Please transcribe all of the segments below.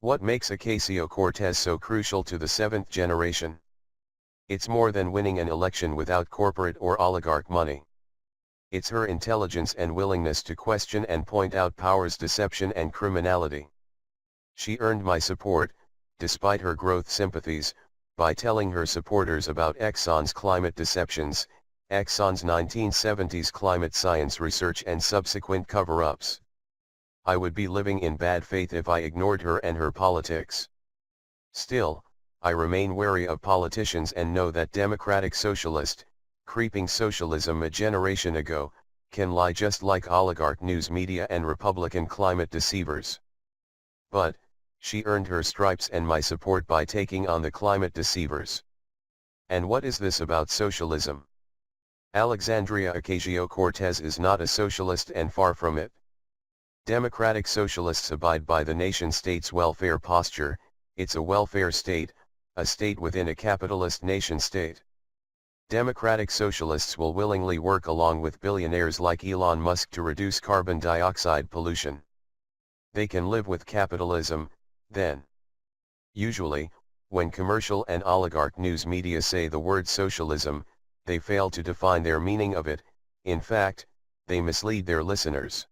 What makes Ocasio-Cortez so crucial to the seventh generation? It's more than winning an election without corporate or oligarch money. It's her intelligence and willingness to question and point out power's deception and criminality. She earned my support, despite her growth sympathies, by telling her supporters about Exxon's climate deceptions, Exxon's 1970s climate science research and subsequent cover-ups. I would be living in bad faith if I ignored her and her politics. Still, I remain wary of politicians and know that democratic socialist, creeping socialism a generation ago, can lie just like oligarch news media and Republican climate deceivers. But, she earned her stripes and my support by taking on the climate deceivers. And what is this about socialism? Alexandria Ocasio-Cortez is not a socialist and far from it. Democratic socialists abide by the nation-state's welfare posture. It's a welfare state, a state within a capitalist nation-state. Democratic socialists will willingly work along with billionaires like Elon Musk to reduce carbon dioxide pollution. They can live with capitalism, then. Usually, when commercial and oligarch news media say the word socialism, they fail to define their meaning of it. In fact, they mislead their listeners.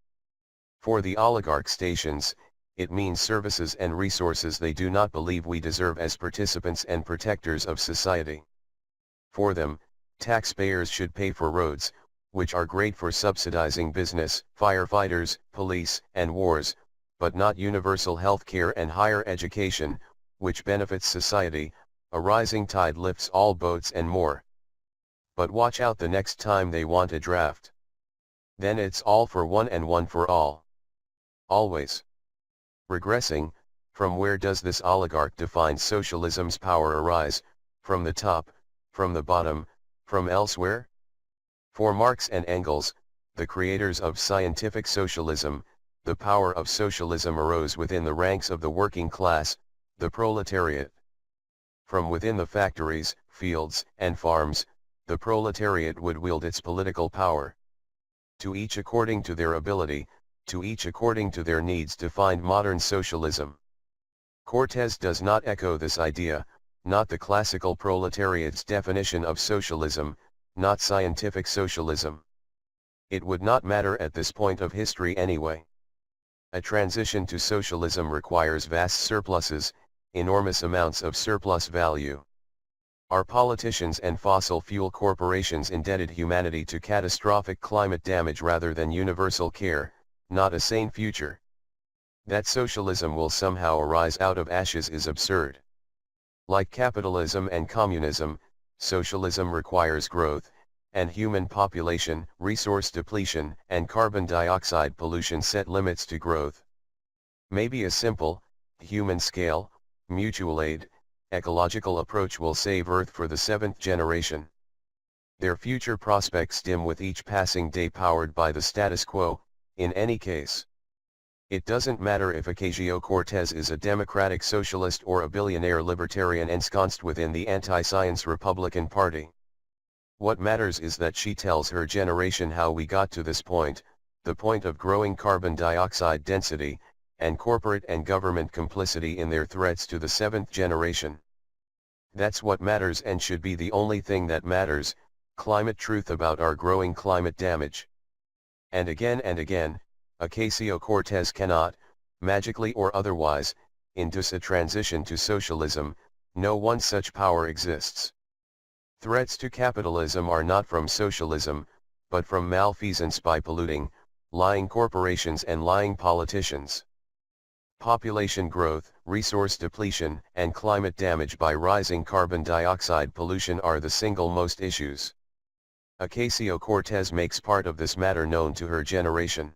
For the oligarch stations, it means services and resources they do not believe we deserve as participants and protectors of society. For them, taxpayers should pay for roads, which are great for subsidizing business, firefighters, police, and wars, but not universal health care and higher education, which benefits society. A rising tide lifts all boats and more. But watch out the next time they want a draft. Then it's all for one and one for all. Always. Regressing, from where does this oligarch define socialism's power arise? From the top, from the bottom, from elsewhere? For Marx and Engels, the creators of scientific socialism, the power of socialism arose within the ranks of the working class, the proletariat. From within the factories, fields, and farms, the proletariat would wield its political power. To each according to their ability, to each according to their needs defined modern socialism. Cortez does not echo this idea, not the classical proletariat's definition of socialism, not scientific socialism. It would not matter at this point of history anyway. A transition to socialism requires vast surpluses, enormous amounts of surplus value. Our politicians and fossil fuel corporations indebted humanity to catastrophic climate damage rather than universal care, not a sane future. That socialism will somehow arise out of ashes is absurd. Like capitalism and communism, socialism requires growth, and human population, resource depletion, and carbon dioxide pollution set limits to growth. Maybe a simple, human-scale, mutual aid, ecological approach will save Earth for the seventh generation. Their future prospects dim with each passing day powered by the status quo. In any case, it doesn't matter if Ocasio-Cortez is a democratic socialist or a billionaire libertarian ensconced within the anti-science Republican Party. What matters is that she tells her generation how we got to this point, the point of growing carbon dioxide density, and corporate and government complicity in their threats to the seventh generation. That's what matters and should be the only thing that matters, climate truth about our growing climate damage. And again, Ocasio-Cortez cannot, magically or otherwise, induce a transition to socialism. No one such power exists. Threats to capitalism are not from socialism, but from malfeasance by polluting, lying corporations and lying politicians. Population growth, resource depletion, and climate damage by rising carbon dioxide pollution are the single most issues. Ocasio-Cortez makes part of this matter known to her generation.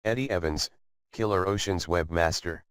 Eddie Evans, Killer Ocean's webmaster.